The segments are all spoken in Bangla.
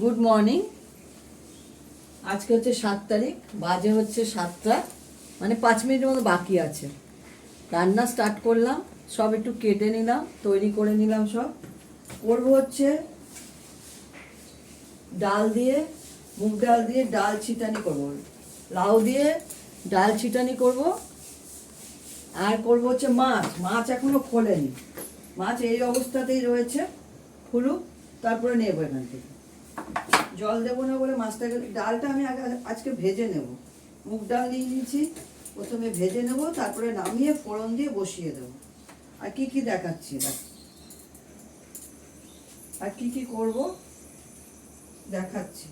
Good morning. আজকে হচ্ছে 7 তারিখ, বাজে হচ্ছে 7টা, মানে 5 মিনিটের মতো বাকি আছে। রান্না স্টার্ট করলাম, সব একটু কেটে নিলাম, তৈরি করে নিলাম। সব করবো হচ্ছে ডাল দিয়ে, মুগ ডাল দিয়ে ডাল ছিটানি করব, লাউ দিয়ে ডাল ছিটানি করব। আর করবো হচ্ছে মাছ। মাছ এখনো খোলেনি, মাছ এই অবস্থাতেই রয়েছে, খুলুক তারপরে নেবো এখান থেকে। জল দেবো না বলে মাছটাকে, ডালটা আমি আজকে ভেজে নেব। মুগ ডাল নিয়ে নিয়েছি, প্রথমে ভেজে নেব, তারপরে নামিয়ে ফোড়ন দিয়ে বসিয়ে দেবো। আর কি কি দেখাচ্ছি, আর কি কি করব দেখাচ্ছি।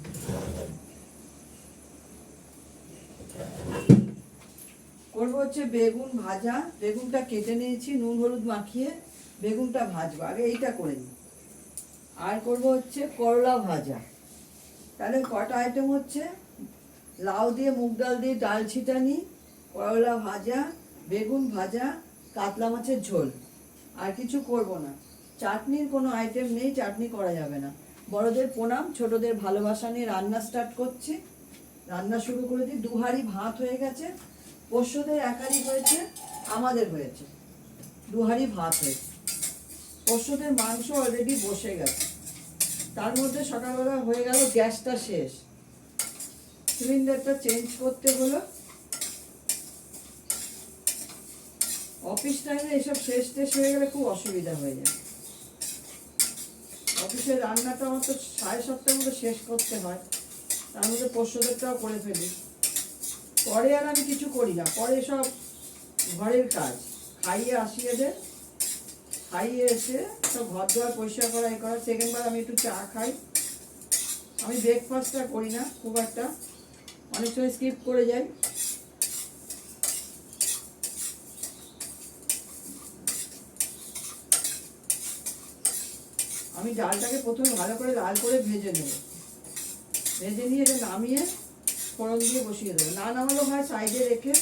করবো হচ্ছে বেগুন ভাজা। বেগুনটা কেটে নিয়েছি, নুন হলুদ মাখিয়ে বেগুনটা ভাজবো, আগে এইটা করে নিই। আর করবো হচ্ছে করলা ভাজা। তাহলে কটা আইটেম হচ্ছে, লাউ দিয়ে মুগ ডাল দিয়ে ডাল ছিটানি, করলা ভাজা, বেগুন ভাজা, কাতলা মাছের ঝোল। আর কিছু করব না। চাটনির কোনো আইটেম নেই, চাটনি করা যাবে না। বড়দের প্রণাম, ছোটদের ভালোবাসা নিয়ে রান্না স্টার্ট করছি। রান্না শুরু করে দিই। 2 হাঁড়ি ভাত হয়ে গেছে, পোষ্যদের 1 হাঁড়ি হয়েছে, আমাদের হয়েছে 2 হাঁড়ি ভাত হয়েছে। পোষ্যদের মাংস অলরেডি বসে গেছে। তার মধ্যে সকালবেলা হয়ে গেল গ্যাসটা শেষ, সিলিন্ডারটা চেঞ্জ করতে হলো। অফিস টাইমে এসব শেষ হয়ে গেলে খুব অসুবিধা হয়ে যায়। অফিসের রান্নাটা আমার তো 7:30টার মধ্যে শেষ করতে হয়, তার মধ্যে পোষ্যদেরটাও করে ফেলি। পরে আর আমি কিছু করি না, পরে সব ঘরের কাজ, খাইয়ে আসিয়ে দেয়, খাইয়ে এসে সব ঘর দেওয়ার পরিষ্কার করা এ করা। সেকেন্ডবার আমি একটু চা খাই। আমি ব্রেকফাস্টটা করি না খুব একটা, অনেক সময় স্কিপ করে যাই। আমি ডালটাকে প্রথমে ভালো করে লাল করে ভেজে নেব, ভেজে নিয়ে এটা নামিয়ে ফোড়ন দিয়ে বসিয়ে দেবো। না নামালেও হয়, সাইডে রেখে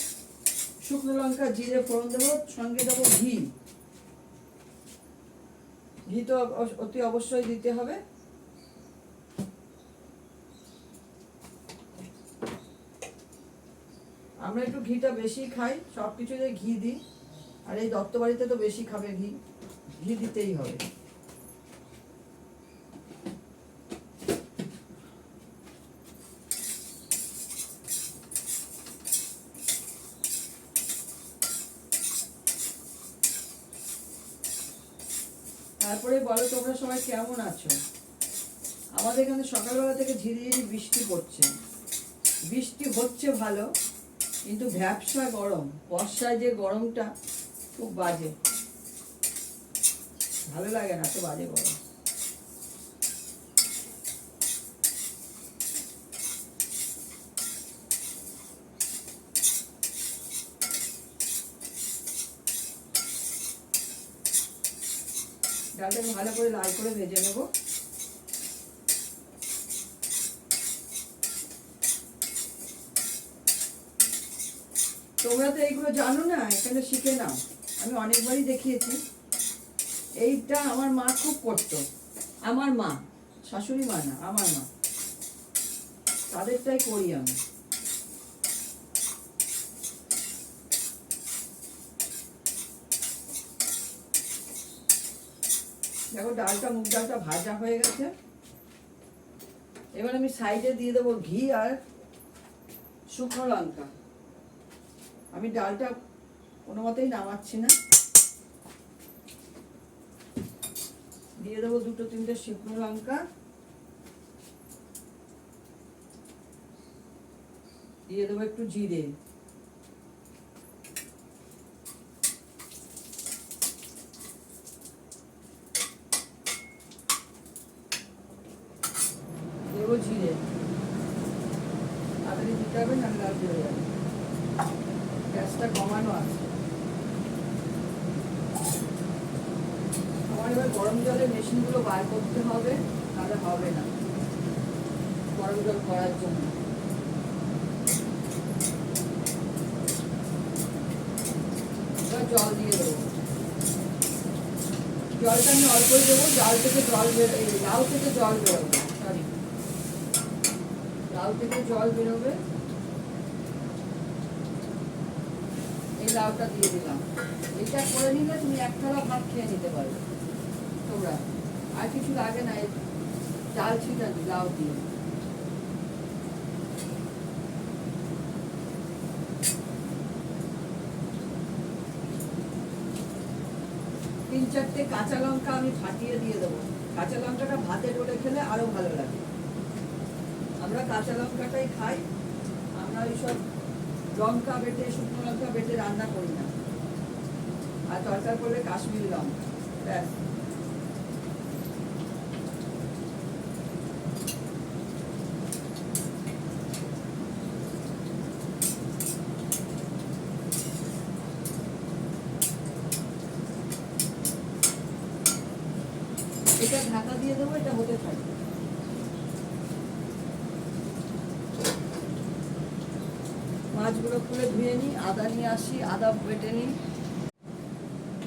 শুকনো লঙ্কা জিরে ফোড়ন দেবো, সঙ্গে দেবো ঘি। ঘি তো অতি অবশ্যই দিতে হবে। আমরা একটু ঘিটা বেশি খাই, সব কিছুতে ঘি দিই। আর এই দত্ত বাড়িতে তো বেশি খাবে ঘি, ঘি দিতেই হবে। তারপরে বলো তোমরা সবাই কেমন আছো? আমাদের এখানে সকালবেলা থেকে ঝিরিঝিরি বৃষ্টি পড়ছে। বৃষ্টি হচ্ছে ভালো, কিন্তু ভ্যাপসা গরম। বর্ষায় যে গরমটা খুব বাজে, ভালো লাগে না, তো বাজে গরম। ডালটাকে ভালো করে লাল করে ভেজে নেব। তোমরা তো এইগুলো জানো না, এখানে শিখে নাও। আমি অনেকবারই দেখিয়েছি। এইটা আমার মা খুব করতো। আমার মা, শাশুড়ি মা না, আমার মা, তাদেরটাই করি আমি। দেখো ডালটা, মুগ ডালটা ভাজা হয়ে গেছে। এবার আমি সাইডে দিয়ে দেবো ঘি আর শুকনো লঙ্কা। আমি ডালটা কোনো মতেই নামাচ্ছি না, দিয়ে দেবো 2-3টে শুকনো লঙ্কা, দিয়ে দেবো একটু জিরে, দেবো জিরে। তাড়াতাড়ি দিতে হবে, না লাল হয়ে যাবে। গ্যাসটা কমানো আছে। আমার এবার গরম জলের মেশিনগুলো বার করতে হবে, তাহলে হবে না গরম জল করার জন্য। এবার জল দিয়ে দেবো। জলটা আমি অল্পই দেবো, ডাল থেকে জল বেরোবে, লাউ থেকে জল বেরোবে, সরি লাউ থেকে জল বেরোবে, এই লাউটা দিয়ে দিলাম। এটা করে নিলে তুমি এক থালা ভাত খেয়ে নিতে পারবে তোমরা, আর কিছু লাগে না। ডাল ছিটানি লাউ দিয়ে তিন চারটে কাঁচা লঙ্কা আমি ফাটিয়ে দিয়ে দেবো। কাঁচা লঙ্কাটা ভাতে ডলে খেলে আরো ভালো লাগে। আমরা কাঁচা লঙ্কাটাই খাই, আমরা ওইসব লঙ্কা বেটে শুকনো লঙ্কা বেটে রান্না করি না। আর তরকার করলে কাশ্মীরি লঙ্কা, ব্যাস। এটা ঢাকা দিয়ে দেবো, এটা হতে থাকবে। মাছগুলো খুলে ধুয়ে নিই, আদা নিয়ে আসি, আদা বেটে নিই।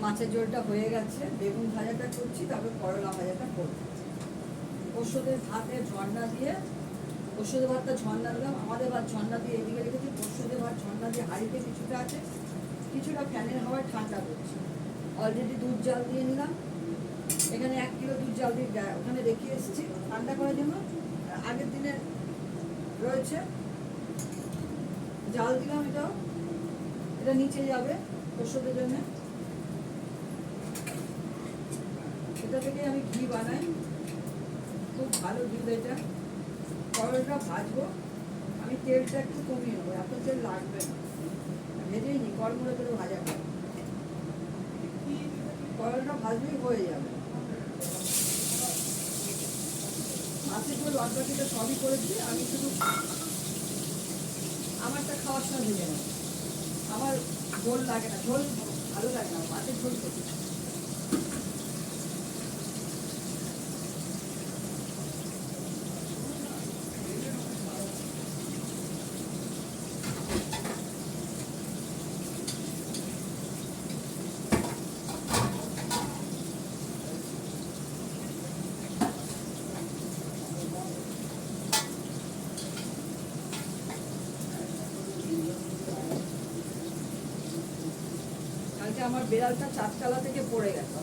মাছের ঝোলটা হয়ে গেছে, বেগুন ভাজাটা করছি, তারপর করলা ভাজাটা করবো। পোস্তদের ভাতের ঝর্ণা দিয়ে, পোস্তদের ভাতটা ঝর্ণা দিলাম। আমাদের ভাত ঝর্ণা দিয়ে এদিকে রেখেছি, পোস্তদের ভাত ঝর্ণা দিয়ে হাঁড়িতে কিছুটা আছে, কিছুটা ফ্যানের হাওয়ায় ঠান্ডা করছি। অলরেডি দুধ জাল দিয়ে নিলাম, এখানে 1 কিলো দুধ জাল দিয়ে ওখানে রেখে এসেছি ঠান্ডা করার জন্য। আগের দিনে রয়েছে, জাল দিলাম। এটাও, এটা নিচে যাবে পোস্তদের জন্য। এটা থেকে আমি ঘি বানাই, খুব ভালো দুধ এটা। করলাটা ভাজবো, আমি তেলটা একটু কমিয়ে নেবো, এত তেল লাগবে না। ভেজেই নি, কড়মুড়ো করে ভাজা করবো। করলাটা ভাজলেই হয়ে যাবে। মাছের ঝোল বাদবাকিটা সবই করেছি, আমি শুধু আমারটা খাওয়ার সময় ভেজে নেব। আমার ঝোল লাগে না, ঝোল ভালো লাগে না, মাছের ঝোল করি। কালকে আমার বেড়ালটা 4তলা থেকে পড়ে গেছে,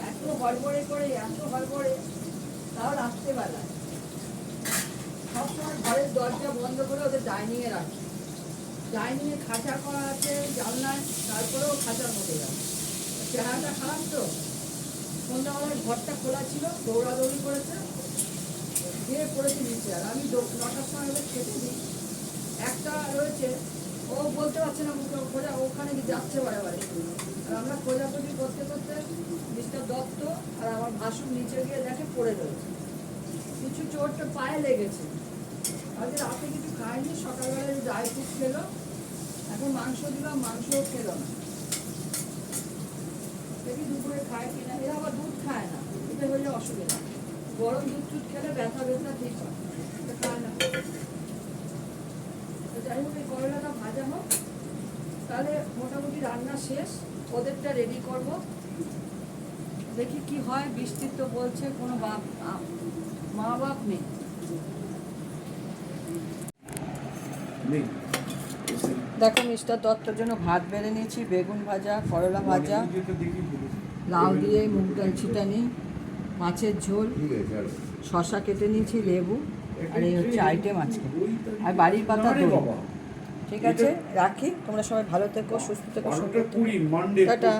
এত হড়বড়ে করে, এত হড়বড়ে, তাও রাত্রেবেলায়। সবসময় ঘরের দরজা বন্ধ করে ওদের ডাইনিংয়ে রাখি। ডাইনিংয়ে খাঁচা করা আছে জানলায়, তারপরেও খাঁচার মধ্যে যাবে। চেহারাটা খারাপ তো। সন্ধ্যাবেলায় ঘরটা খোলা ছিল, দৌড়াদৌড়ি করেছে, দিয়ে পড়েছে নিচে। আর আমি 9টার সময় ওদের খেতে দিই। একটা রয়েছে, ও বলতে পারছে না মুখে, খোঁজা ওখানে যাচ্ছে বারে। আর আমরা খোঁজাখুঁজি করতে করতে মিস্টার দত্ত আর আমার ভাসুর নিচে গিয়ে দেখে পড়ে রয়েছে। কিছু চোটটা পায়ে লেগেছে। আজকে রাতে কিছু খায়নি, সকালবেলায় ড্রাই ফ্রুট খেলো, এখন মাংস দিলাম, মাংসও খেলো না। দেখি দুপুরে খায় কিনা। এরা আবার দুধ খায় না, এটা হলে অসুবিধা। গরম দুধ টুধ খেলে ব্যথা ঠিক হয়, এটা খায় না। যাই হোক, এই করলাটা ভাজা হোক, তাহলে মোটামুটি রান্না শেষ। ওদেরটা রেডি করব, দেখি কি হয়। বৃষ্টির তো বলছে কোনো মা বাপ নেই। দেখো, মিস্টার দত্তর জন্য ভাত বেড়ে নিয়েছি, বেগুন ভাজা, করলা ভাজা, লাউ দিয়ে মুগ ডাল ছিটানি, মাছের ঝোল, শসা কেটে নিয়েছি, লেবু, আর এই হচ্ছে আইটেম আজকে। আর বাড়ির পাতা দই। ঠিক আছে, রাখি। তোমরা সবাই ভালো থেকো, সুস্থ থেকো, সুন্দর থেকো। টাটা।